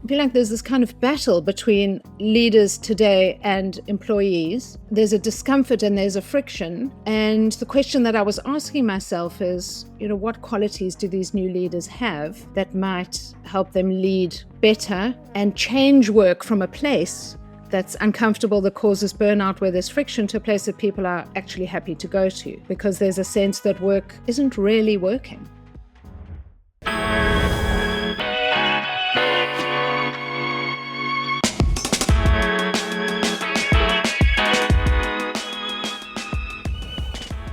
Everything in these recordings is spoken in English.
feel like there's this kind of battle between leaders today and employees. There's a discomfort and there's a friction. And the question that I was asking myself is, what qualities do these new leaders have that might help them lead better and change work from a place that's uncomfortable, that causes burnout, where there's friction, to a place that people are actually happy to go to, because there's a sense that work isn't really working.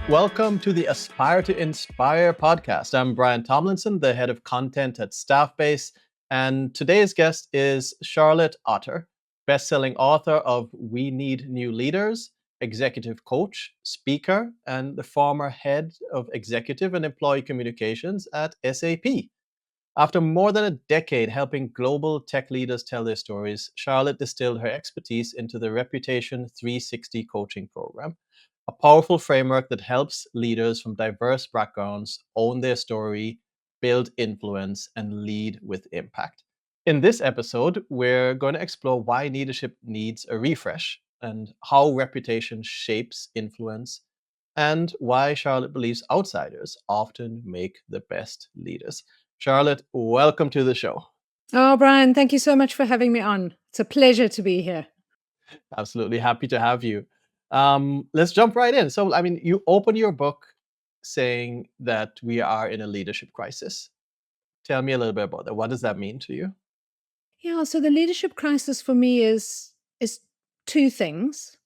Welcome to the Aspire to Inspire podcast. I'm Brian Tomlinson, the head of content at Staffbase, and today's guest is Charlotte Otter, best-selling author of We Need New Leaders, executive coach, speaker, and the former head of executive and employee communications at SAP. After more than a decade helping global tech leaders tell their stories, Charlotte distilled her expertise into the Reputation 360 coaching program, a powerful framework that helps leaders from diverse backgrounds own their story, build influence, and lead with impact. In this episode, we're going to explore why leadership needs a refresh and how reputation shapes influence, and why Charlotte believes outsiders often make the best leaders. Charlotte, welcome to the show. Oh, Brian, thank you so much for having me on. It's a pleasure to be here. Absolutely happy to have you. Let's jump right in. So, you open your book saying that we are in a leadership crisis. Tell me a little bit about that. What does that mean to you? Yeah, so the leadership crisis for me is two things.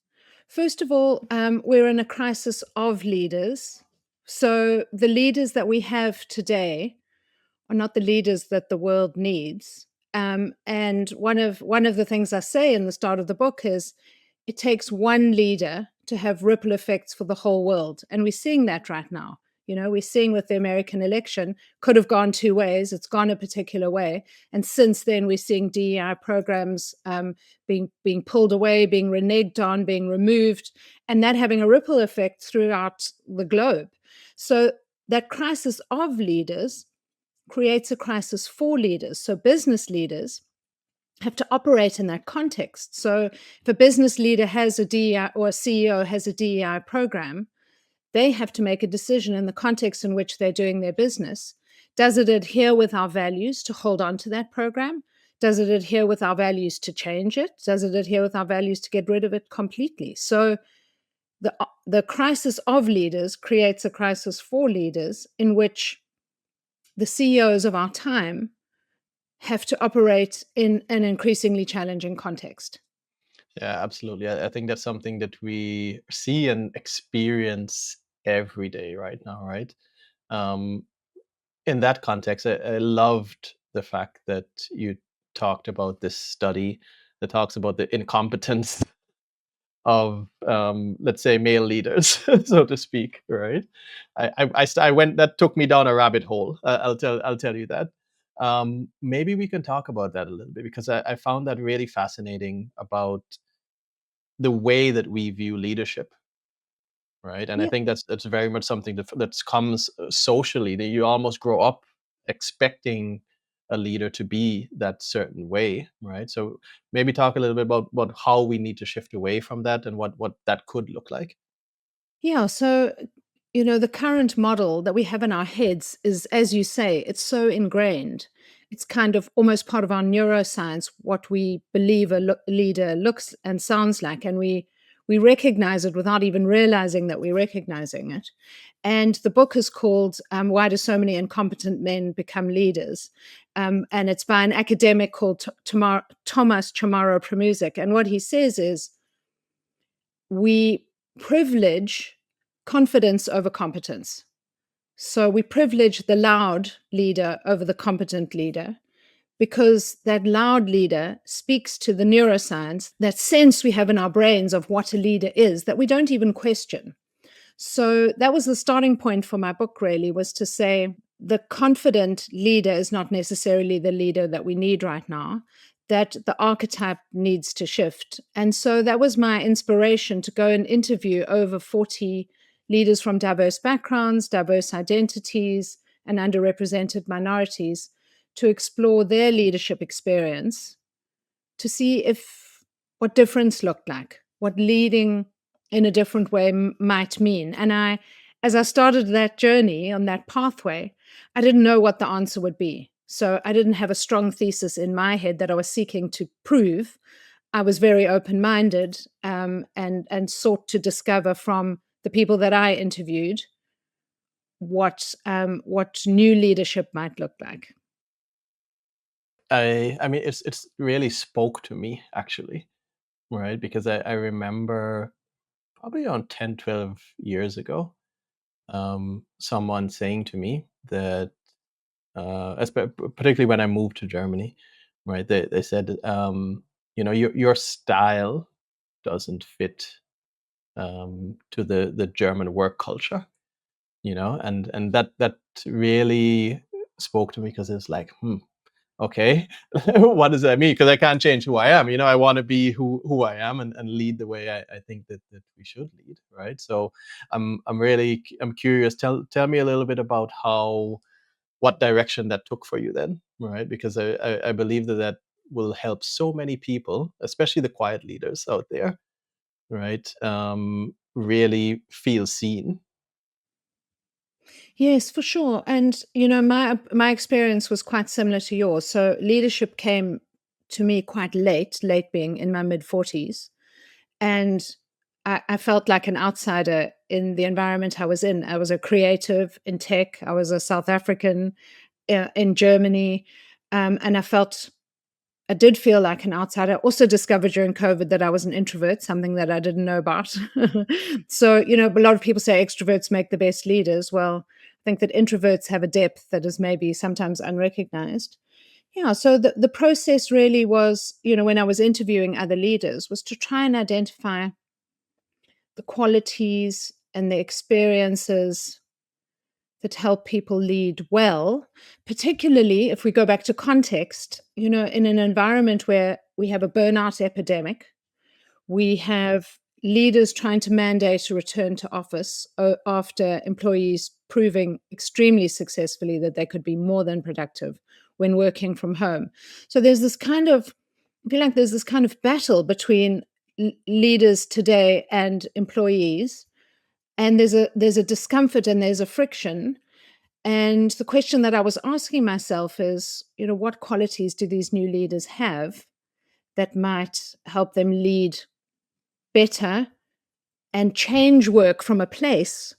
First of all, we're in a crisis of leaders. So the leaders that we have today are not the leaders that the world needs. And one of the things I say in the start of the book is it takes one leader to have ripple effects for the whole world. And we're seeing that right now. We're seeing with the American election, could have gone two ways. It's gone a particular way. And since then, we're seeing DEI programs being pulled away, being reneged on, being removed, and that having a ripple effect throughout the globe. So that crisis of leaders creates a crisis for leaders. So business leaders have to operate in that context. So if a business leader has a DEI, or a CEO has a DEI program, they have to make a decision in the context in which they're doing their business. Does it adhere with our values to hold on to that program? Does it adhere with our values to change it? Does it adhere with our values to get rid of it completely? So the crisis of leaders creates a crisis for leaders, in which the CEOs of our time have to operate in an increasingly challenging context. Yeah, absolutely. I think that's something that we see and experience every day right now, right? Um, in that context, I loved the fact that you talked about this study that talks about the incompetence of, let's say, male leaders, so to speak, right? I went, that took me down a rabbit hole. I'll tell you that. Maybe we can talk about that a little bit, because I found that really fascinating about the way that we view leadership, right? And I Yeah. think that's very much something that comes socially, that you almost grow up expecting a leader to be that certain way, right? So maybe talk a little bit about how we need to shift away from that and what that could look like. Yeah. So, the current model that we have in our heads is, as you say, it's so ingrained. It's kind of almost part of our neuroscience, what we believe a leader looks and sounds like. And we recognize it without even realizing that we're recognizing it. And the book is called Why Do So Many Incompetent Men Become Leaders? And it's by an academic called Thomas Chamorro Premuzic. And what he says is, we privilege confidence over competence. So we privilege the loud leader over the competent leader, because that loud leader speaks to the neuroscience, that sense we have in our brains of what a leader is, that we don't even question. So that was the starting point for my book, really, was to say the confident leader is not necessarily the leader that we need right now, that the archetype needs to shift. And so that was my inspiration to go and interview over 40 leaders from diverse backgrounds, diverse identities, and underrepresented minorities, to explore their leadership experience to see if what difference looked like, what leading in a different way might mean. And as I started that journey on that pathway, I didn't know what the answer would be. So I didn't have a strong thesis in my head that I was seeking to prove. I was very open-minded, and sought to discover from the people that I interviewed what new leadership might look like. I mean, it's really spoke to me actually, right? Because I remember probably around 10, 12 years ago, someone saying to me that, particularly when I moved to Germany, right? They said, your style doesn't fit to the German work culture, and that really spoke to me because it's like, okay, what does that mean? Because I can't change who I am. I want to be who I am, and lead the way I think that we should lead, right? So I'm curious. Tell me a little bit about what direction that took for you then, right? Because I believe that will help so many people, especially the quiet leaders out there, right? Really feel seen. Yes, for sure. And my experience was quite similar to yours. So leadership came to me quite late being in my mid 40s, and I felt like an outsider in the environment I was in. I was a creative in tech. I was a South African in Germany, and I did feel like an outsider. I also discovered during COVID that I was an introvert, something that I didn't know about. So, a lot of people say extroverts make the best leaders. Well, I think that introverts have a depth that is maybe sometimes unrecognized. Yeah. So the process really was, when I was interviewing other leaders, was to try and identify the qualities and the experiences that help people lead well, particularly if we go back to context, in an environment where we have a burnout epidemic, we have leaders trying to mandate a return to office after employees proving extremely successfully that they could be more than productive when working from home. So I feel like there's this kind of battle between leaders today and employees, and there's a discomfort and there's a friction. And the question that I was asking myself is, what qualities do these new leaders have that might help them lead better and change work from a place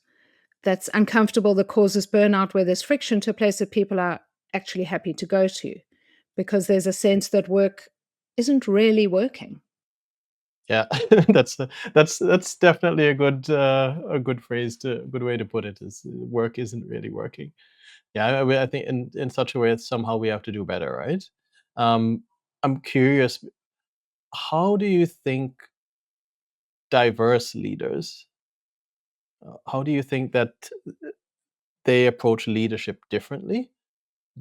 that's uncomfortable, that causes burnout, where there's friction, to a place that people are actually happy to go to, because there's a sense that work isn't really working. Yeah, that's definitely a good phrase to good way to put it. Is work isn't really working. Yeah, I think in such a way that somehow we have to do better, right? Um, I'm curious, how do you think diverse leaders? How do you think that they approach leadership differently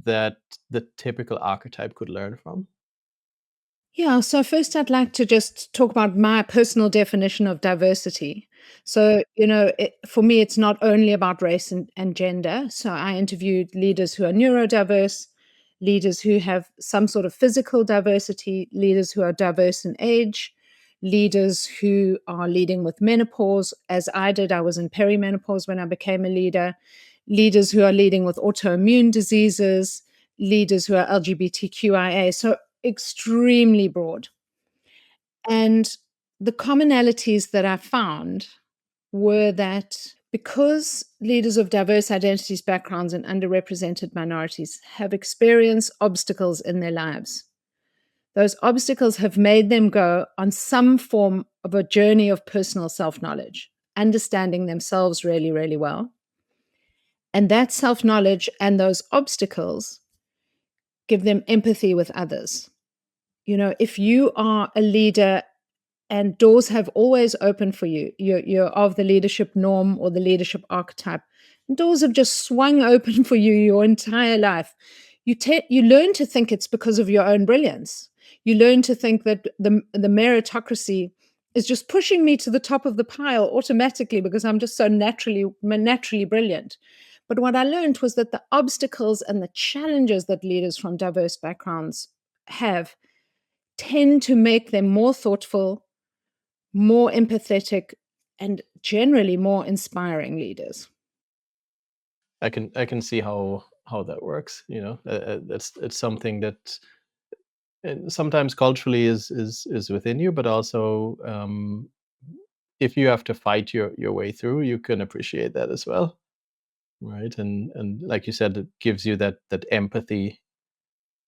that the typical archetype could learn from? Yeah, so first I'd like to just talk about my personal definition of diversity. So, for me, it's not only about race and gender. So I interviewed leaders who are neurodiverse, leaders who have some sort of physical diversity, leaders who are diverse in age, leaders who are leading with menopause, as I did. I was in perimenopause when I became a leader, leaders who are leading with autoimmune diseases, leaders who are LGBTQIA. So extremely broad. And the commonalities that I found were that because leaders of diverse identities, backgrounds, and underrepresented minorities have experienced obstacles in their lives, those obstacles have made them go on some form of a journey of personal self knowledge, understanding themselves really, really well. And that self knowledge and those obstacles give them empathy with others. If you are a leader and doors have always opened for you, you're of the leadership norm or the leadership archetype, and doors have just swung open for you your entire life, you learn to think it's because of your own brilliance. You learn to think that the meritocracy is just pushing me to the top of the pile automatically because I'm just so naturally brilliant. But what I learned was that the obstacles and the challenges that leaders from diverse backgrounds have tend to make them more thoughtful, more empathetic, and generally more inspiring leaders. I can see how that works. It's something that sometimes culturally is within you, but also if you have to fight your way through, you can appreciate that as well, right? And like you said, it gives you that empathy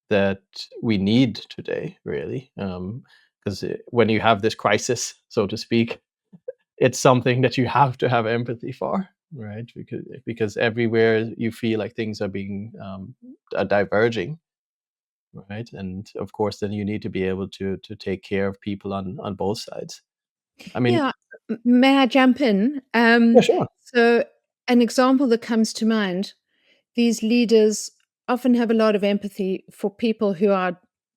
that we need today, really, because when you have this crisis, so to speak, it's something that you have to have empathy for, right? Because everywhere you feel like things are being are diverging, right? And of course, then you need to be able to take care of people on both sides. I mean, Yeah, may I jump in? yeah, sure. So, an example that comes to mind, these leaders often have a lot of empathy for people who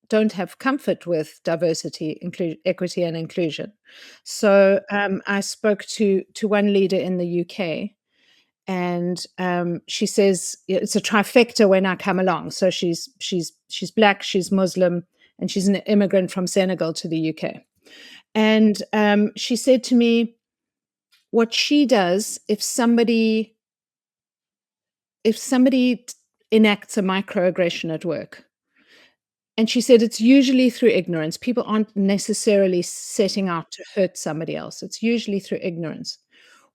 don't have comfort with diversity, equity, and inclusion. So, I spoke to one leader in the UK, and she says it's a trifecta when I come along. So she's black, she's Muslim, and she's an immigrant from Senegal to the UK. And she said to me, what she does if somebody enacts a microaggression at work, and she said it's usually through ignorance. People aren't necessarily setting out to hurt somebody else. It's usually through ignorance.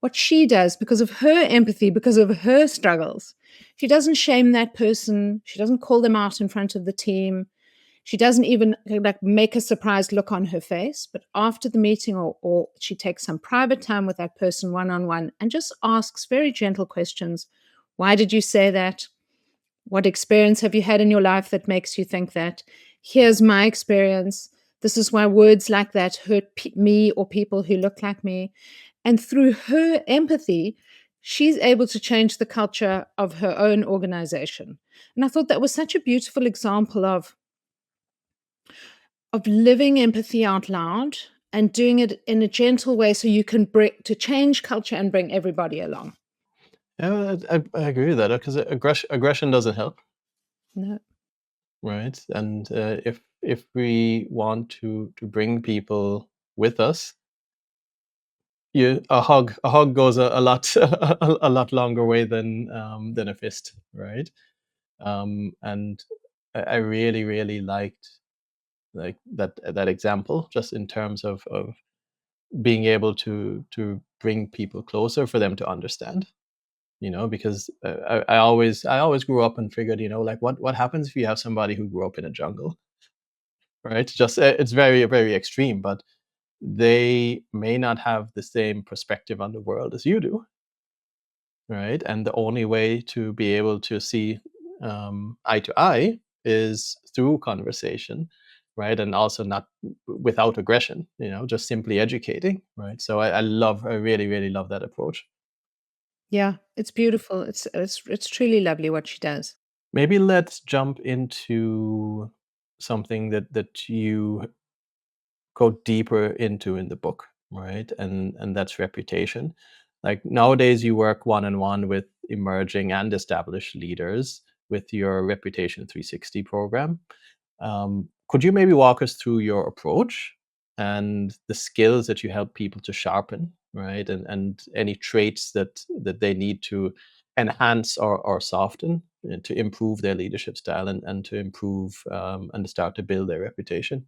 What she does, because of her empathy, because of her struggles, she doesn't shame that person. She doesn't call them out in front of the team. She doesn't even like make a surprised look on her face. But after the meeting, or she takes some private time with that person one on one and just asks very gentle questions. Why did you say that? What experience have you had in your life that makes you think that? Here's my experience. This is why words like that hurt me or people who look like me. And through her empathy, she's able to change the culture of her own organization. And I thought that was such a beautiful example of living empathy out loud and doing it in a gentle way so you can bring to change culture and bring everybody along. Yeah, I agree with that because aggression doesn't help, No. right? And if we want to bring people with us, a hug goes a lot a lot longer way than a fist, right? And I really liked like that example just in terms of being able to bring people closer for them to understand, because I always grew up and figured, like what happens if you have somebody who grew up in a jungle, right? Just it's very extreme, but they may not have the same perspective on the world as you do, right? And the only way to be able to see eye to eye is through conversation, right? And also not without aggression, just simply educating, right? So I really love that approach. Yeah, it's beautiful. It's truly lovely what she does. Maybe let's jump into something that you go deeper into in the book, right? And that's reputation. Like nowadays, you work one on one with emerging and established leaders with your Reputation 360 program. Could you maybe walk us through your approach and the skills that you help people to sharpen, right? And any traits that they need to enhance or soften to improve their leadership style and to improve and to start to build their reputation.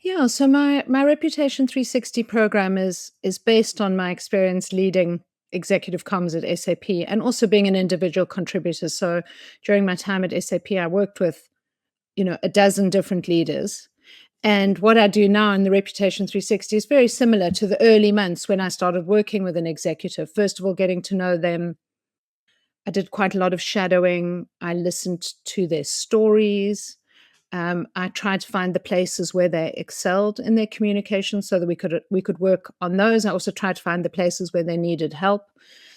Yeah, so my Reputation 360 program is based on my experience leading executive comms at SAP and also being an individual contributor. So during my time at SAP, I worked with, a dozen different leaders. And what I do now in the Reputation 360 is very similar to the early months when I started working with an executive. First of all, getting to know them. I did quite a lot of shadowing. I listened to their stories. I tried to find the places where they excelled in their communication so that we could work on those. I also tried to find the places where they needed help.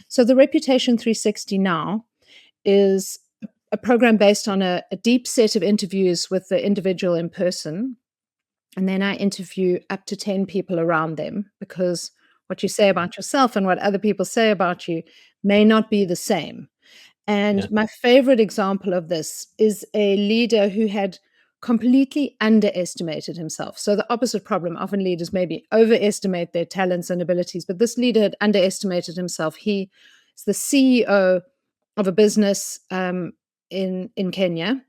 So the Reputation 360 now is a program based on a deep set of interviews with the individual in person. And then I interview up to 10 people around them because what you say about yourself and what other people say about you may not be the same. And Yeah. my favorite example of this is a leader who had completely underestimated himself. So, the opposite problem, often leaders maybe overestimate their talents and abilities, but this leader had underestimated himself. He is the CEO of a business in Kenya.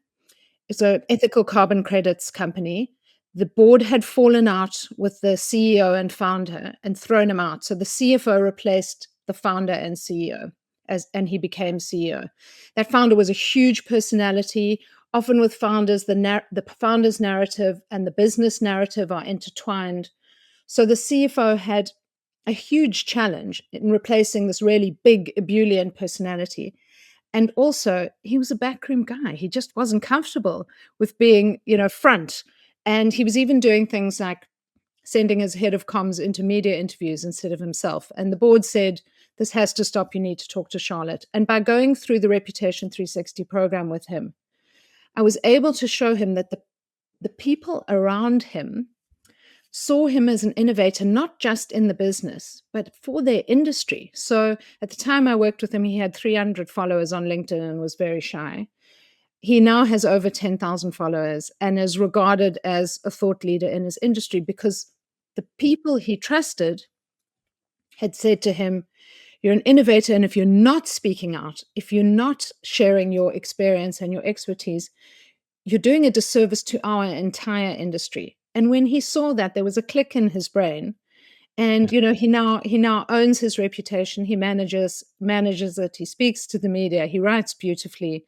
It's an ethical carbon credits company. The board had fallen out with the CEO and founder and thrown him out. So the CFO replaced the founder and CEO and he became CEO. That founder was a huge personality. Often with founders, the founder's narrative and the business narrative are intertwined. So the CFO had a huge challenge in replacing this really big ebullient personality. And also, he was a backroom guy. He just wasn't comfortable with being, front. And he was even doing things like sending his head of comms into media interviews instead of himself. And the board said, this has to stop. You need to talk to Charlotte. And by going through the Reputation 360 program with him, I was able to show him that the people around him saw him as an innovator, not just in the business, but for their industry. So at the time I worked with him, he had 300 followers on LinkedIn and was very shy. He now has over 10,000 followers and is regarded as a thought leader in his industry because the people he trusted had said to him, you're an innovator, and if you're not speaking out, if you're not sharing your experience and your expertise, you're doing a disservice to our entire industry. And when he saw that, there was a click in his brain. And Yeah. he now owns his reputation. He manages it. He speaks to the media. He writes beautifully.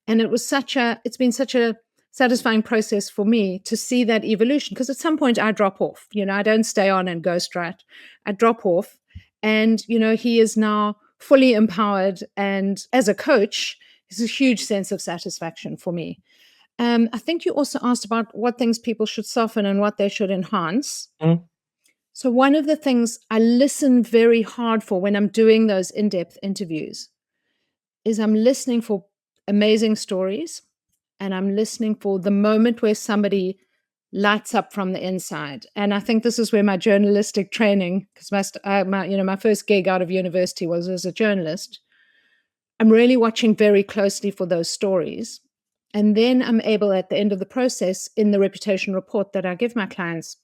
And it's been such a satisfying process for me to see that evolution. Because at some point I drop off. I don't stay on and ghostwrite. I drop off, and he is now fully empowered. And as a coach, it's a huge sense of satisfaction for me. I think you also asked about what things people should soften and what they should enhance. Mm. So, one of the things I listen very hard for when I'm doing those in depth interviews is I'm listening for amazing stories, and I'm listening for the moment where somebody lights up from the inside. And I think this is where my journalistic training, because my first gig out of university was as a journalist. I'm really watching very closely for those stories. And then I'm able at the end of the process in the reputation report that I give my clients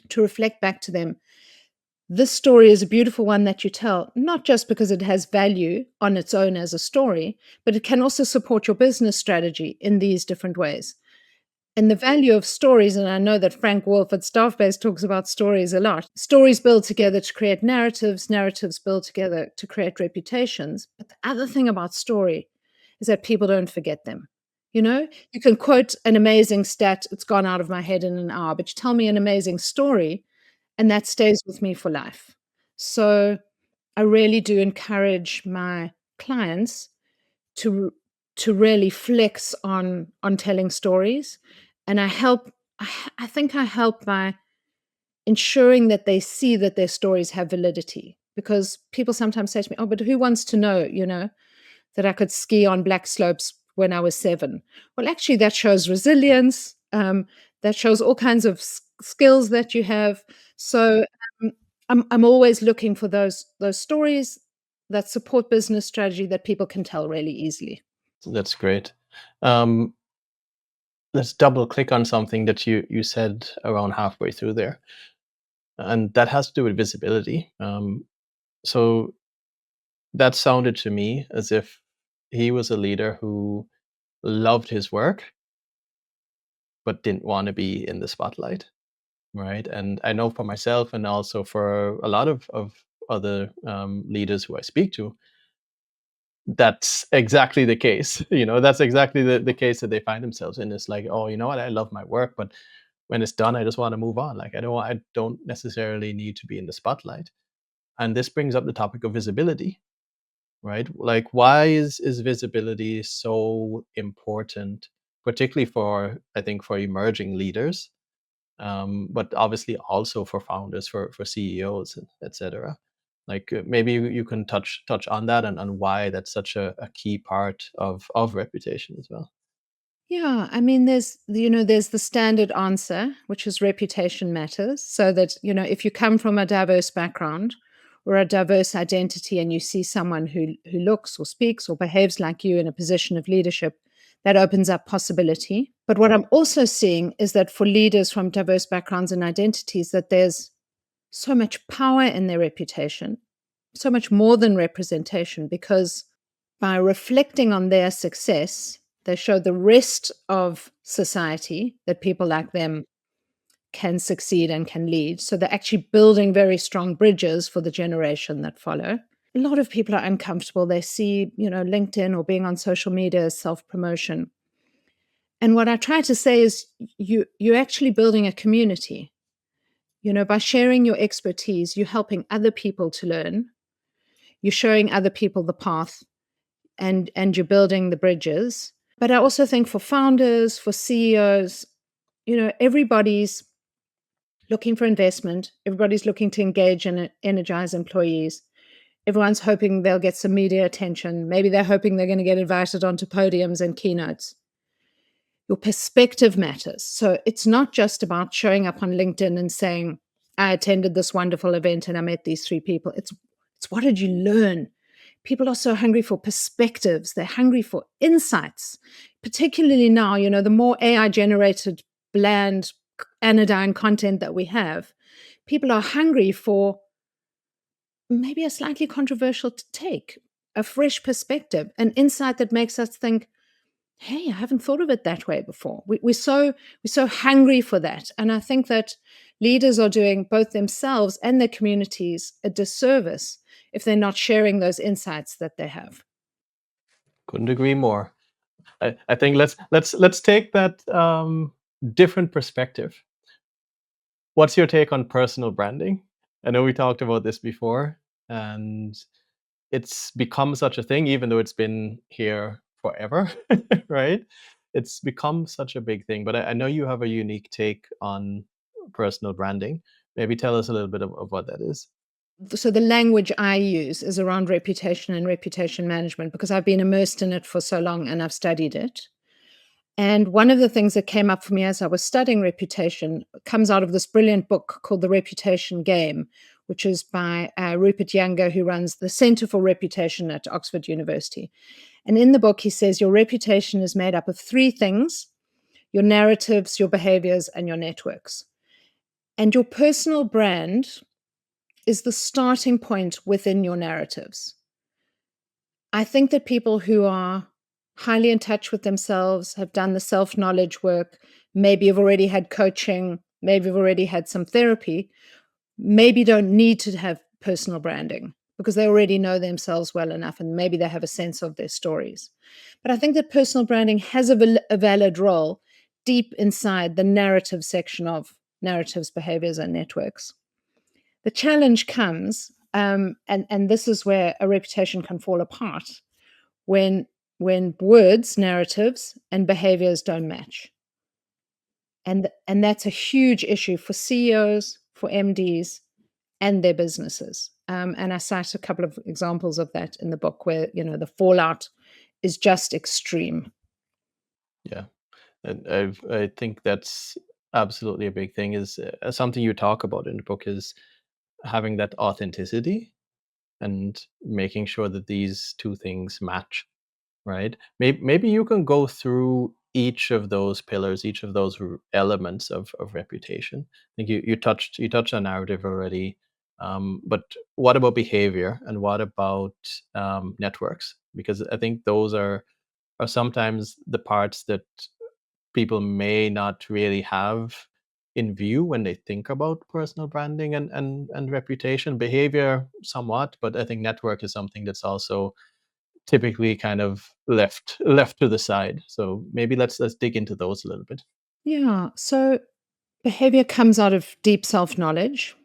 to reflect back to them. This story is a beautiful one that you tell, not just because it has value on its own as a story, but it can also support your business strategy in these different ways. And the value of stories, and I know that Frank Wolf at Staff-Based talks about stories a lot. Stories build together to create narratives, narratives build together to create reputations. But the other thing about story is that people don't forget them. You can quote an amazing stat, it's gone out of my head in an hour, but you tell me an amazing story, and that stays with me for life. So I really do encourage my clients to to really flex on telling stories, and I think I help by ensuring that they see that their stories have validity, because people sometimes say to me, oh, but who wants to know, that I could ski on black slopes when I was 7? Well, actually that shows resilience. That shows all kinds of skills that you have. So I'm always looking for those stories that support business strategy that people can tell really easily. That's great. Um, let's double click on something that you said around halfway through there, and that has to do with visibility. So that sounded to me as if he was a leader who loved his work but didn't want to be in the spotlight, right? And I know for myself and also for a lot of other leaders who I speak to, that's exactly the case. That's exactly the case that they find themselves in. It's like, oh, you know what, I love my work, but when it's done, I just want to move on. Like, I don't necessarily need to be in the spotlight. And this brings up the topic of visibility, right? Like, why is visibility so important, particularly for, I think, for emerging leaders, but obviously also for founders, for CEOs, etc. Like, maybe you can touch on that, and why that's such a key part of reputation as well. Yeah, I mean, there's the standard answer, which is reputation matters. So that, if you come from a diverse background, or a diverse identity, and you see someone who looks or speaks or behaves like you in a position of leadership, that opens up possibility. But what I'm also seeing is that for leaders from diverse backgrounds and identities, that there's so much power in their reputation, so much more than representation, because by reflecting on their success, they show the rest of society that people like them can succeed and can lead. So they're actually building very strong bridges for the generation that follow. A lot of people are uncomfortable. They see, LinkedIn or being on social media as self-promotion. And what I try to say is you're actually building a community. By sharing your expertise, you're helping other people to learn. You're showing other people the path, and you're building the bridges. But I also think for founders, for CEOs, everybody's looking for investment. Everybody's looking to engage and energize employees. Everyone's hoping they'll get some media attention. Maybe they're hoping they're going to get invited onto podiums and keynotes. Your perspective matters. So it's not just about showing up on LinkedIn and saying, I attended this wonderful event and I met these 3 people. It's what did you learn? People are so hungry for perspectives. They're hungry for insights, particularly now, the more AI generated, bland, anodyne content that we have. People are hungry for maybe a slightly controversial take, a fresh perspective, an insight that makes us think, hey, I haven't thought of it that way before. We're so hungry for that. And I think that leaders are doing both themselves and their communities a disservice if they're not sharing those insights that they have. Couldn't agree more. I think let's take that different perspective. What's your take on personal branding? I know we talked about this before, and it's become such a thing, even though it's been here forever, right? It's become such a big thing. But I know you have a unique take on personal branding. Maybe tell us a little bit of what that is. So the language I use is around reputation and reputation management because I've been immersed in it for so long and I've studied it. And one of the things that came up for me as I was studying reputation comes out of this brilliant book called The Reputation Game, which is by Rupert Younger, who runs the Center for Reputation at Oxford University. And in the book, he says your reputation is made up of 3 things: your narratives, your behaviors, and your networks. And your personal brand is the starting point within your narratives. I think that people who are highly in touch with themselves, have done the self-knowledge work, maybe have already had coaching, maybe have already had some therapy, maybe don't need to have personal branding because they already know themselves well enough and maybe they have a sense of their stories. But I think that personal branding has a valid role deep inside the narrative section of narratives, behaviors, and networks. The challenge comes, and this is where a reputation can fall apart, when words, narratives, and behaviors don't match. And that's a huge issue for CEOs, for MDs, and their businesses. And I cite a couple of examples of that in the book where, the fallout is just extreme. Yeah, and I think that's absolutely a big thing. Is something you talk about in the book is having that authenticity and making sure that these 2 things match, right? Maybe you can go through each of those pillars, each of those elements of reputation. I think you touched on narrative already, but what about behavior and what about networks? Because I think those are sometimes the parts that people may not really have in view when they think about personal branding and reputation. Behavior somewhat, but I think network is something that's also typically kind of left to the side. So maybe let's dig into those a little bit. Yeah. So behavior comes out of deep self-knowledge.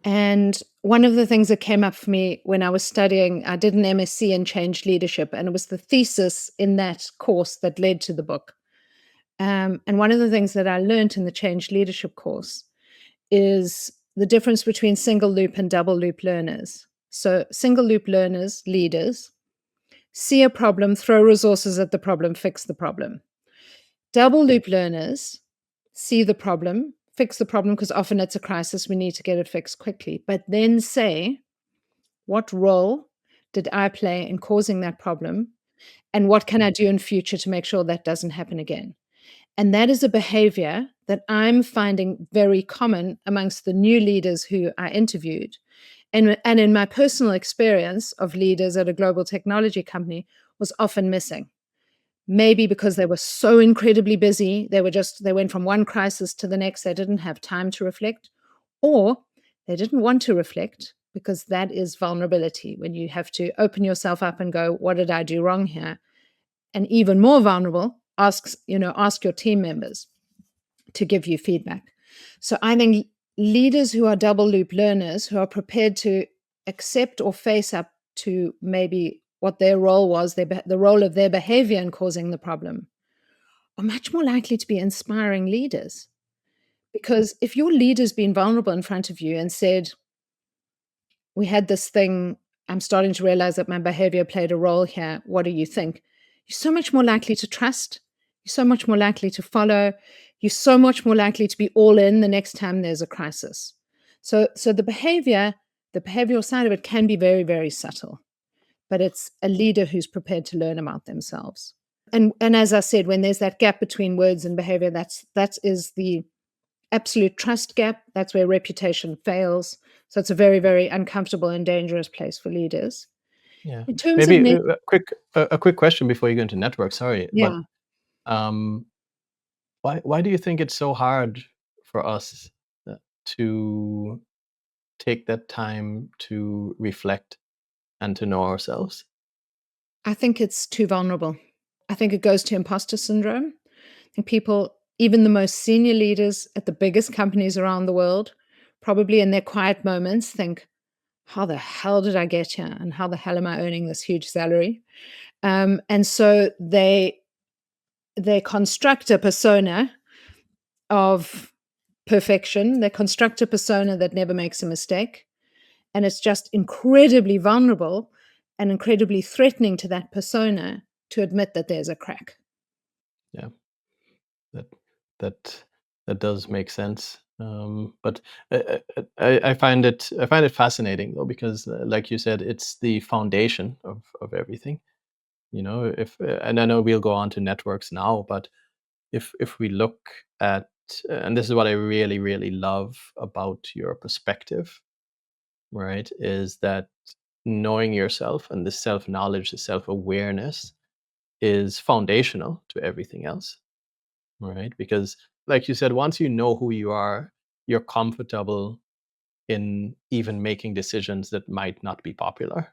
And one of the things that came up for me when I was studying, I did an MSc in change leadership, and it was the thesis in that course that led to the book. And one of the things that I learned in the change leadership course is the difference between single loop and double loop learners. So, single loop learners, leaders, see a problem, throw resources at the problem, fix the problem. Double loop learners see the problem, fix the problem because often it's a crisis, we need to get it fixed quickly, but then say, what role did I play in causing that problem? And what can I do in future to make sure that doesn't happen again? And that is a behavior that I'm finding very common amongst the new leaders who I interviewed. And in my personal experience of leaders at a global technology company was often missing. Maybe because they were so incredibly busy, they went from one crisis to the next, they didn't have time to reflect, or they didn't want to reflect because that is vulnerability when you have to open yourself up and go, what did I do wrong here? And even more vulnerable, ask your team members to give you feedback. So I think leaders who are double loop learners, who are prepared to accept or face up to maybe what their role was, the role of their behavior in causing the problem, are much more likely to be inspiring leaders. Because if your leader's been vulnerable in front of you and said, we had this thing, I'm starting to realize that my behavior played a role here. What do you think? You're so much more likely to trust. You're so much more likely to follow. You're so much more likely to be all in the next time there's a crisis. So the behavioral side of it can be very, very subtle, but it's a leader who's prepared to learn about themselves. And as I said, when there's that gap between words and behavior, that is the absolute trust gap. That's where reputation fails. So it's a very, very uncomfortable and dangerous place for leaders. Yeah. In terms of Maybe a quick question before you go into network. Sorry, but yeah, um, why do you think it's so hard for us to take that time to reflect and to know ourselves? I think it's too vulnerable. I think it goes to imposter syndrome. I think people, even the most senior leaders at the biggest companies around the world, probably in their quiet moments think, how the hell did I get here? And how the hell am I earning this huge salary? And so they construct a persona of perfection. They construct a persona that never makes a mistake. And it's just incredibly vulnerable and incredibly threatening to that persona to admit that there's a crack. Yeah, that that that does make sense. But I find it fascinating though because, like you said, it's the foundation of everything. You know, if and I know we'll go on to networks now, but if we look at and this is what I really love about your perspective, right, is that knowing yourself and the self knowledge, the self awareness is foundational to everything else, right? Because, like you said, once you know who you are, you're comfortable in even making decisions that might not be popular,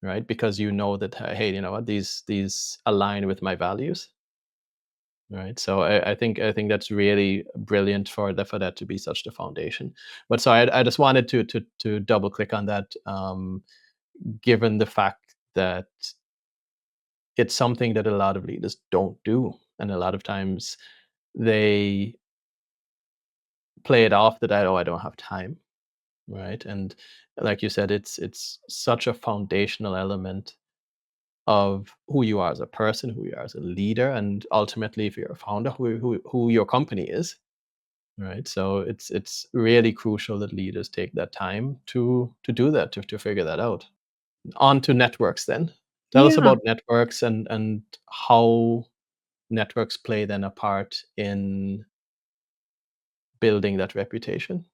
right? Because you know that, hey, you know what, these align with my values, right? So I think that's really brilliant for that to be such the foundation. But so I just wanted to double click on that, given the fact that it's something that a lot of leaders don't do, and a lot of times they play it off that I don't have time, right? And like you said, it's such a foundational element of who you are as a person, who you are as a leader, and ultimately, if you're a founder, who your company is, right? So it's really crucial that leaders take that time to do that, to figure that out. On to networks then. Tell us Yeah. about networks and how networks play then a part in building that reputation.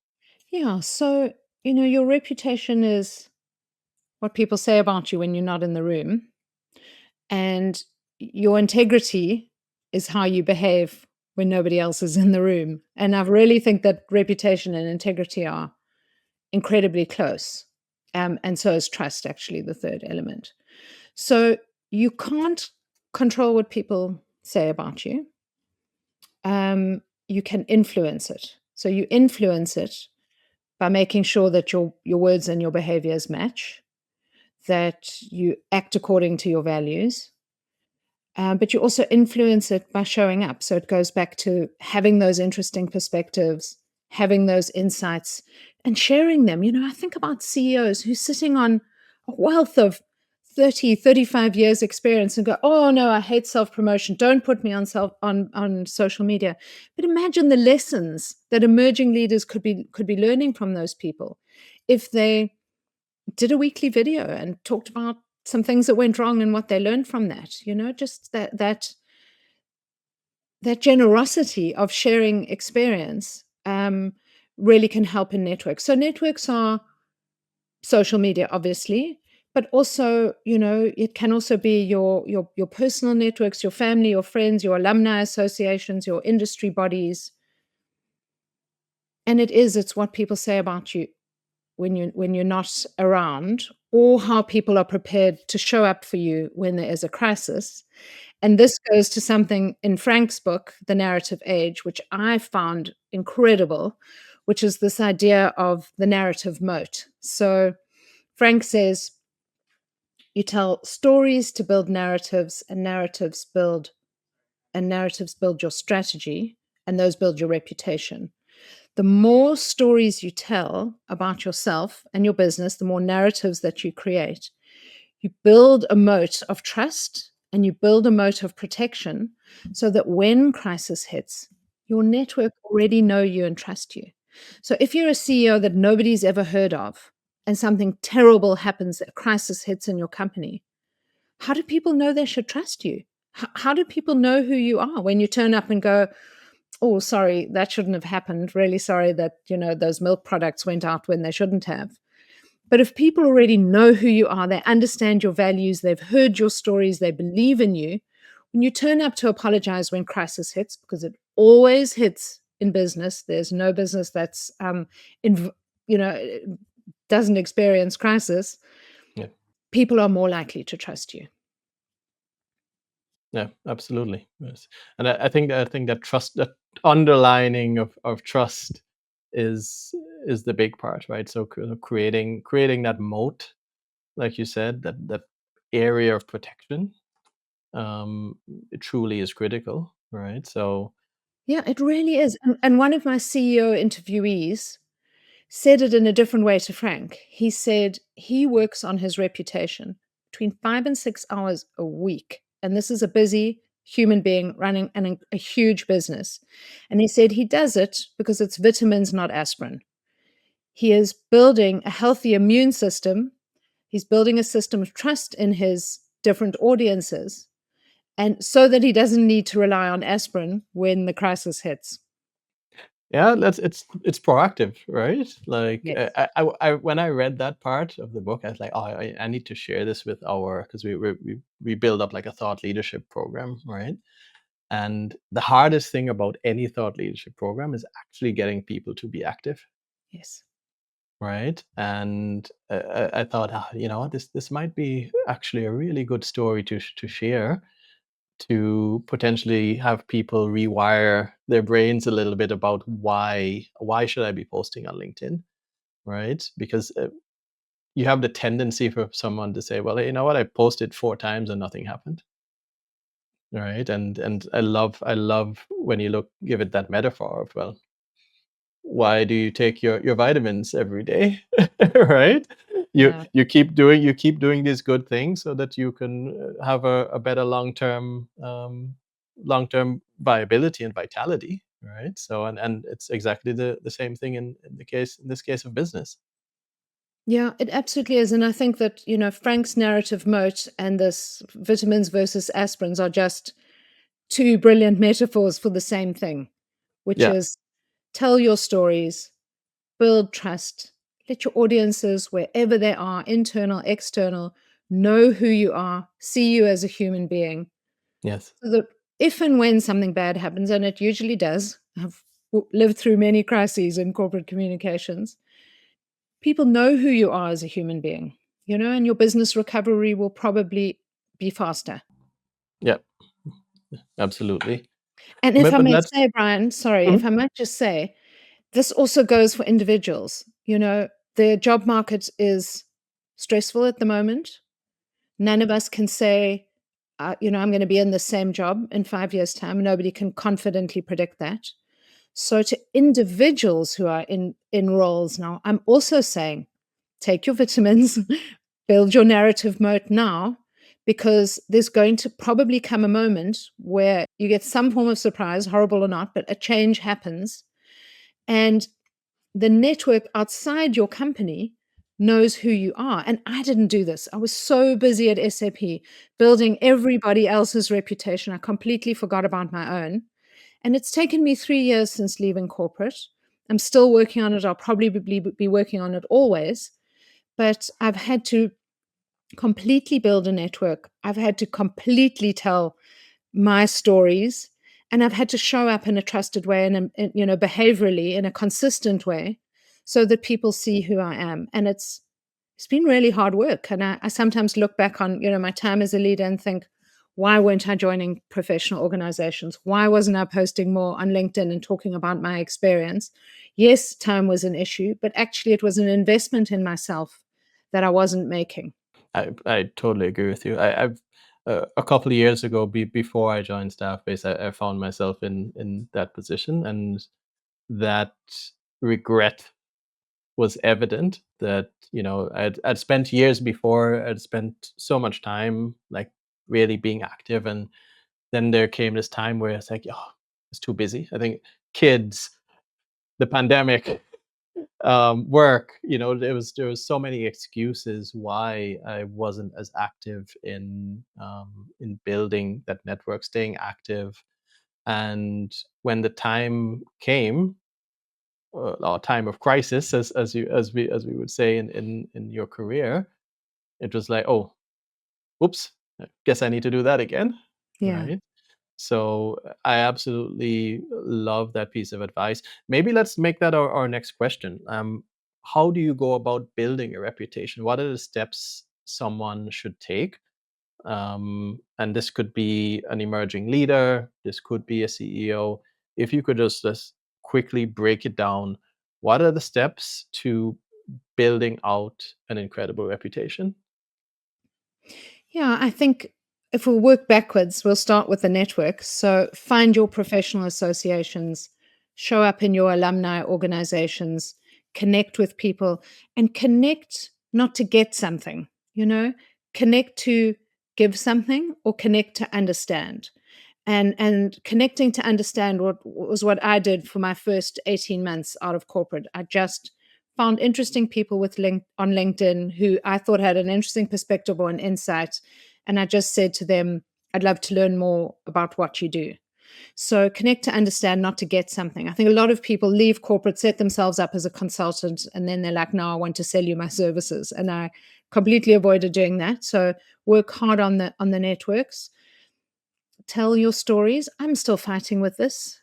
Yeah. So, your reputation is what people say about you when you're not in the room. And your integrity is how you behave when nobody else is in the room. And I really think that reputation and integrity are incredibly close. And so is trust, actually, the third element. So you can't control what people say about you. You can influence it. So you influence it by making sure that your words and your behaviors match, that you act according to your values, but you also influence it by showing up. So it goes back to having those interesting perspectives, having those insights, and sharing them. I think about CEOs who's sitting on a wealth of 30, 35 years experience and go, oh no, I hate self-promotion. Don't put me on social media. But imagine the lessons that emerging leaders could be learning from those people if they did a weekly video and talked about some things that went wrong and what they learned from that. Just that generosity of sharing experience really can help in networks. So networks are social media, obviously, but also, it can also be your personal networks, your family, your friends, your alumni associations, your industry bodies. And it's what people say about you when you're not around, or how people are prepared to show up for you when there is a crisis. And this goes to something in Frank's book, The Narrative Age, which I found incredible, which is this idea of the narrative moat. So Frank says you tell stories to build narratives, and narratives build your strategy, and those build your reputation. The more stories you tell about yourself and your business, the more narratives that you create, you build a moat of trust and you build a moat of protection, so that when crisis hits, your network already know you and trust you. So if you're a CEO that nobody's ever heard of and something terrible happens, a crisis hits in your company, how do people know they should trust you? How do people know who you are when you turn up and go, "Oh, sorry, that shouldn't have happened. Really sorry that, those milk products went out when they shouldn't have." But if people already know who you are, they understand your values, they've heard your stories, they believe in you, when you turn up to apologize when crisis hits, because it always hits in business, there's no business that's in, you know, doesn't experience crisis, Yeah. people are more likely to trust you. Yeah, absolutely. Yes. And I think that trust, that underlining of trust is the big part, right? So creating that moat, like you said, that area of protection, it truly is critical, right? So Yeah, it really is. And one of my CEO interviewees said it in a different way to Frank. He said he works on his reputation between 5 and 6 hours a week. And this is a busy human being running a huge business. And he said he does it because it's vitamins, not aspirin. He is building a healthy immune system. He's building a system of trust in his different audiences. And so that he doesn't need to rely on aspirin when the crisis hits. yeah, it's proactive, right? Like Yes. when I read that part of the book, I was like, oh, I need to share this with our, because we build up like a thought leadership program, right? And the hardest thing about any thought leadership program is actually getting people to be active, Yes. right? And I thought, this might be actually a really good story to share, to potentially have people rewire their brains a little bit about why should I be posting on LinkedIn, right? Because you have the tendency for someone to say, well, you know what, I posted 4 times and nothing happened, right? And I love when you give it that metaphor of, well, why do you take your vitamins every day? Right? you Yeah. you keep doing these good things so that you can have a better long term viability and vitality, right? So and it's exactly the same thing in this case of business. Yeah, it absolutely is. And I think that, Frank's narrative moat and this vitamins versus aspirins are just two brilliant metaphors for the same thing, which Yeah. is tell your stories, build trust, let your audiences, wherever they are, internal, external, know who you are, see you as a human being. Yes. So that if and when something bad happens, and it usually does, I've lived through many crises in corporate communications, people know who you are as a human being, and your business recovery will probably be faster. Yeah. Absolutely. And if I But may that's say, Brian, sorry, if Mhm. I might just say, this also goes for individuals. The job market is stressful at the moment. None of us can say, I'm going to be in the same job in 5 years' time. Nobody can confidently predict that. So, to individuals who are in roles now, I'm also saying, take your vitamins, build your narrative moat now, because there's going to probably come a moment where you get some form of surprise, horrible or not, but a change happens. And the network outside your company knows who you are. And I didn't do this. I was so busy at SAP building everybody else's reputation. I completely forgot about my own. And it's taken me 3 years since leaving corporate. I'm still working on it. I'll probably be working on it always. But I've had to completely build a network. I've had to completely tell my stories, and I've had to show up in a trusted way and, behaviorally in a consistent way so that people see who I am. And it's been really hard work. And I sometimes look back on, my time as a leader and think, why weren't I joining professional organizations? Why wasn't I posting more on LinkedIn and talking about my experience? Yes, time was an issue, but actually it was an investment in myself that I wasn't making. I totally agree with you. I've a couple of years ago, before I joined Staffbase, I found myself in that position, and that regret was evident. That I'd spent years before. I'd spent so much time like really being active, and then there came this time where it's like, oh, it's too busy. I think kids, the pandemic, work, there was so many excuses why I wasn't as active in building that network, staying active. And when the time came, or time of crisis, as we would say in your career, it was like, oh, whoops, I guess I need to do that again, Yeah. right? So I absolutely love that piece of advice. Maybe let's make that our next question. How do you go about building a reputation? What are the steps someone should take? And this could be an emerging leader, this could be a CEO. If you could just quickly break it down, what are the steps to building out an incredible reputation? Yeah, I think if we work backwards, we'll start with the network. So find your professional associations, show up in your alumni organizations, connect with people, and connect not to get something, connect to give something or connect to understand. And connecting to understand what was what I did for my first 18 months out of corporate. I just found interesting people on LinkedIn who I thought had an interesting perspective or an insight. And I just said to them, I'd love to learn more about what you do. So connect to understand, not to get something. I think a lot of people leave corporate, set themselves up as a consultant, and then they're like, no, I want to sell you my services. And I completely avoided doing that. So work hard on the networks, tell your stories. I'm still fighting with this.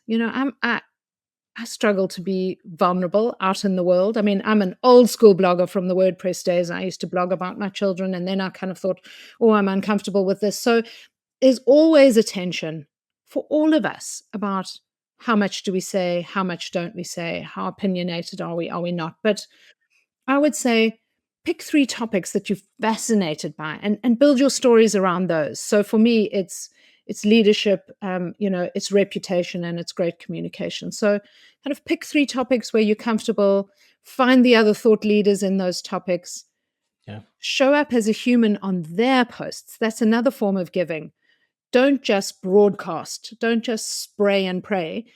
I struggle to be vulnerable out in the world. I mean, I'm an old school blogger from the WordPress days. I used to blog about my children, and then I kind of thought, oh, I'm uncomfortable with this. So there's always a tension for all of us about how much do we say, how much don't we say, how opinionated are we not? But I would say pick 3 topics that you're fascinated by and build your stories around those. So for me, it's leadership, it's reputation, and it's great communication. So kind of pick 3 topics where you're comfortable, find the other thought leaders in those topics, Yeah, show up as a human on their posts. That's another form of giving. Don't just broadcast, don't just spray and pray,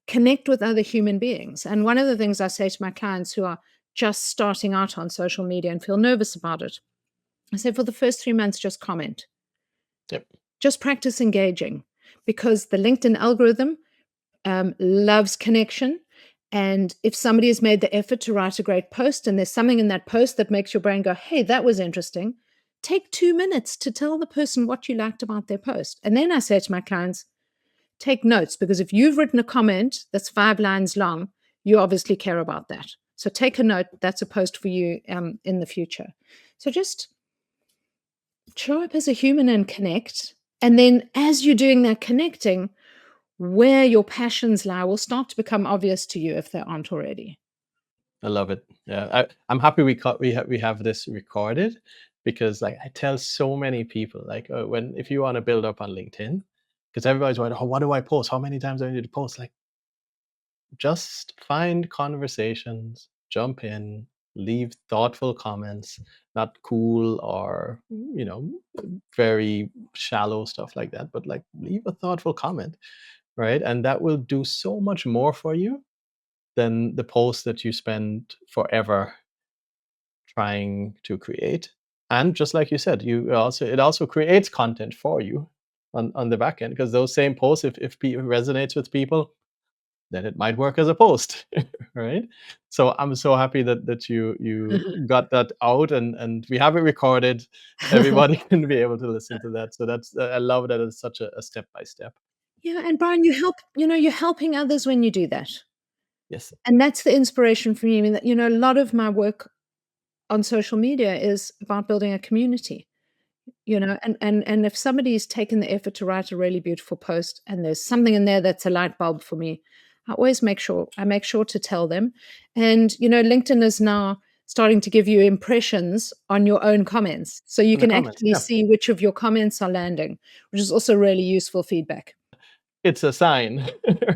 connect with other human beings. And one of the things I say to my clients who are just starting out on social media and feel nervous about it, I say for the first 3 months, just comment, yep, just practice engaging, because the LinkedIn algorithm loves connection. And if somebody has made the effort to write a great post and there's something in that post that makes your brain go, hey, that was interesting, take 2 minutes to tell the person what you liked about their post. And then I say to my clients, take notes, because if you've written a comment that's 5 lines long, you obviously care about that. So take a note. That's a post for you in the future. So just show up as a human and connect. And then as you're doing that connecting, where your passions lie will start to become obvious to you if they aren't already. I love it. Yeah, I'm happy we have this recorded, because like I tell so many people, like, when if you want to build up on LinkedIn, because everybody's like, oh, what do I post? How many times do I need to post? Like, just find conversations, jump in, leave thoughtful comments, not cool or very shallow stuff like that, but like leave a thoughtful comment, right? And that will do so much more for you than the post that you spend forever trying to create. And just like you said, it also creates content for you on the back end, because those same posts, if resonates with people, then it might work as a post, right? So I'm so happy that you got that out, and we have it recorded. Everybody can be able to listen to that. So that's I love that it's such a step by step. Yeah, and Brian, you're helping others when you do that. Yes. And that's the inspiration for me. I mean, that, a lot of my work on social media is about building a community. And if somebody's taken the effort to write a really beautiful post and there's something in there that's a light bulb for me, I make sure to tell them. And LinkedIn is now starting to give you impressions on your own comments, so you In the can comments, actually yeah, see which of your comments are landing, which is also really useful feedback. it's a sign,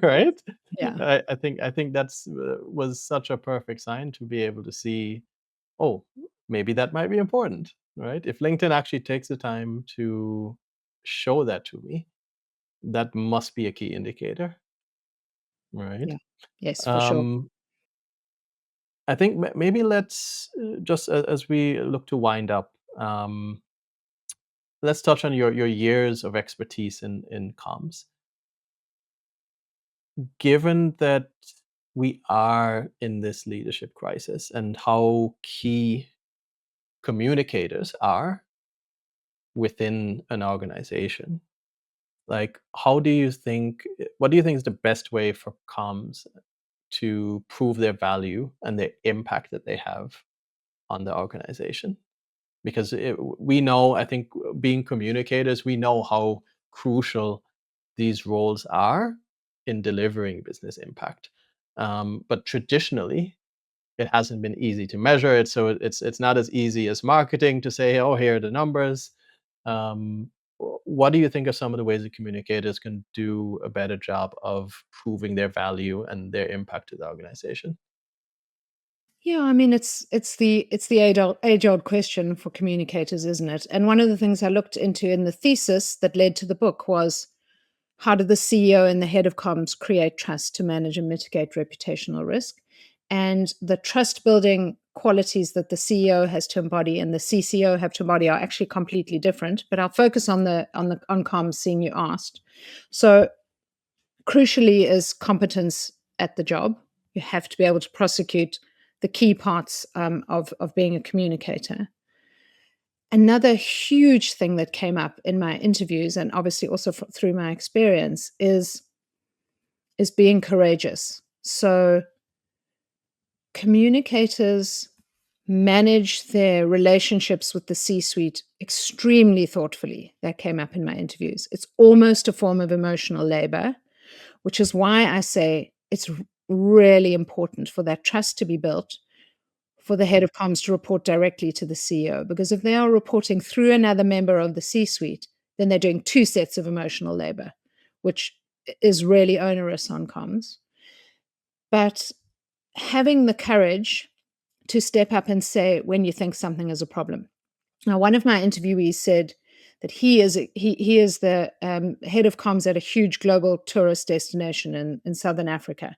right? Yeah. I think that's was such a perfect sign to be able to see. Oh, maybe that might be important, right? If LinkedIn actually takes the time to show that to me, that must be a key indicator, right? Yeah. Yes, for sure. Um, I think maybe let's just as we look to wind up, let's touch on your years of expertise in comms. Given that we are in this leadership crisis and how key communicators are within an organization, like what do you think is the best way for comms to prove their value and the impact that they have on the organization? Because we know, I think, being communicators, we know how crucial these roles are in delivering business impact. But traditionally, it hasn't been easy to measure it, so it's not as easy as marketing to say, "Oh, here are the numbers." Um, what do you think are some of the ways that communicators can do a better job of proving their value and their impact to the organization? Yeah, I mean, it's the age-old question for communicators, isn't it? And one of the things I looked into in the thesis that led to the book was, how did the CEO and the head of comms create trust to manage and mitigate reputational risk? And the trust building qualities that the CEO has to embody and the CCO have to embody are actually completely different. But I'll focus on comms, seeing you asked. So crucially is competence at the job. You have to be able to prosecute the key parts of being a communicator. Another huge thing that came up in my interviews, and obviously also through my experience, is being courageous. So communicators manage their relationships with the C-suite extremely thoughtfully. That came up in my interviews. It's almost a form of emotional labor, which is why I say it's really important for that trust to be built, for the head of comms to report directly to the CEO. Because if they are reporting through another member of the C suite, then they're doing two sets of emotional labor, which is really onerous on comms. But having the courage to step up and say when you think something is a problem. Now, one of my interviewees said that he is the head of comms at a huge global tourist destination in Southern Africa,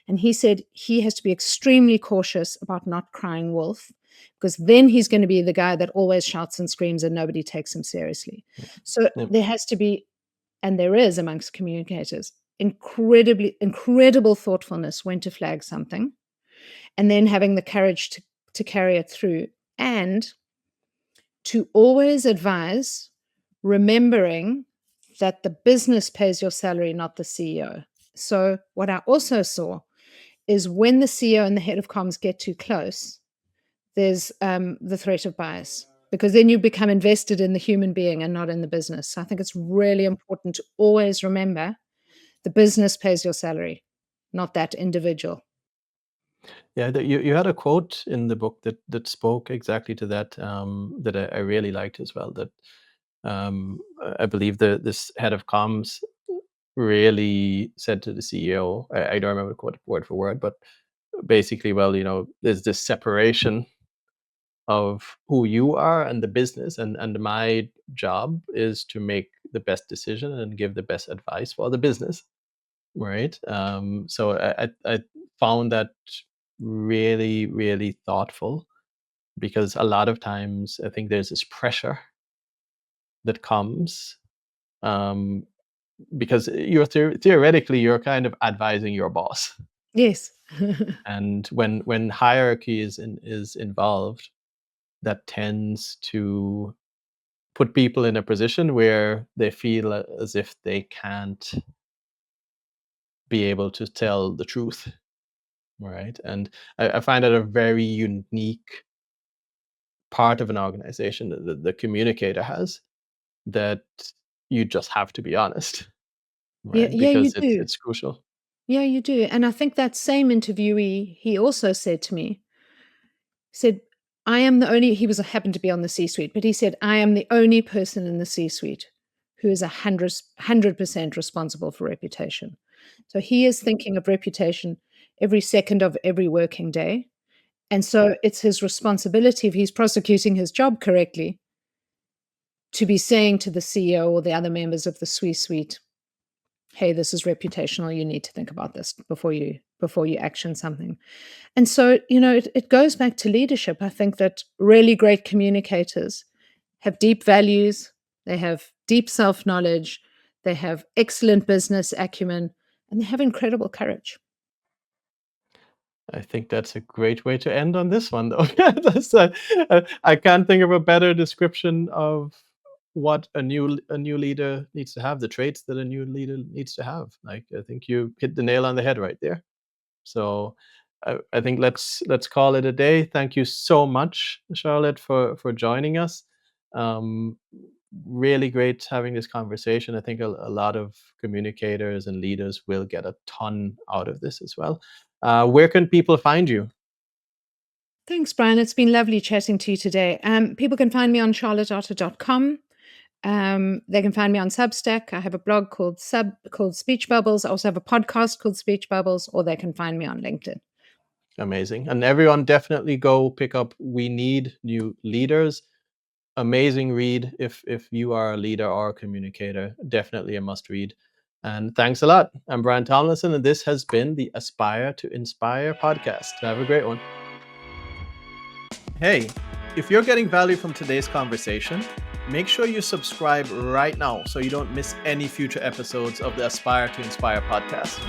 and he said he has to be extremely cautious about not crying wolf, because then he's going to be the guy that always shouts and screams and nobody takes him seriously. So Yeah. there has to be, and there is amongst communicators, incredible thoughtfulness when to flag something, and then having the courage to carry it through, and to always advise, remembering that the business pays your salary, not the CEO. So, what I also saw is when the CEO and the head of comms get too close, there's the threat of bias, because then you become invested in the human being and not in the business. So, I think it's really important to always remember the business pays your salary, not that individual. Yeah, you had a quote in the book that spoke exactly to that, that I really liked as well. That I believe this head of comms really said to the CEO. I don't remember the quote word for word, but basically, well, there's this separation of who you are and the business, and my job is to make the best decision and give the best advice for the business, right? So I found that really, really thoughtful. because a lot of times I think there's this pressure that comes, um, because you're theoretically you're kind of advising your boss, Yes. and when hierarchy is involved, that tends to put people in a position where they feel as if they can't be able to tell the truth, right? And I find that a very unique part of an organization that the communicator has, that you just have to be honest, Yeah, right? yeah, you Because do. it's crucial. Yeah, you do. And I think that same interviewee, he also said to me, said, I am the only, he was happened to be on the C-suite, but he said, I am the only person in the C-suite who is 100% responsible for reputation. So he is thinking of reputation every second of every working day. And so it's his responsibility, if he's prosecuting his job correctly, to be saying to the CEO or the other members of the C-suite, hey, this is reputational. You need to think about this before you action something. And so, it goes back to leadership. I think that really great communicators have deep values, they have deep self-knowledge, they have excellent business acumen, and they have incredible courage. I think that's a great way to end on this one, though. I can't think of a better description of what a new leader needs to have, the traits that a new leader needs to have. Like, I think you hit the nail on the head right there. So I think let's call it a day. Thank you so much, Charlotte, for joining us. Um, Really great having this conversation. I think a lot of communicators and leaders will get a ton out of this as well. Where can people find you? Thanks, Brian. It's been lovely chatting to you today. People can find me on charlotteotter.com. They can find me on Substack. I have a blog called Speech Bubbles. I also have a podcast called Speech Bubbles, or they can find me on LinkedIn. Amazing. And everyone definitely go pick up We Need New Leaders. Amazing read if you are a leader or a communicator. Definitely a must read. And thanks a lot. I'm Brian Tomlinson, and this has been the Aspire to Inspire podcast. Have a great one. Hey, if you're getting value from today's conversation, make sure you subscribe right now so you don't miss any future episodes of the Aspire to Inspire podcast.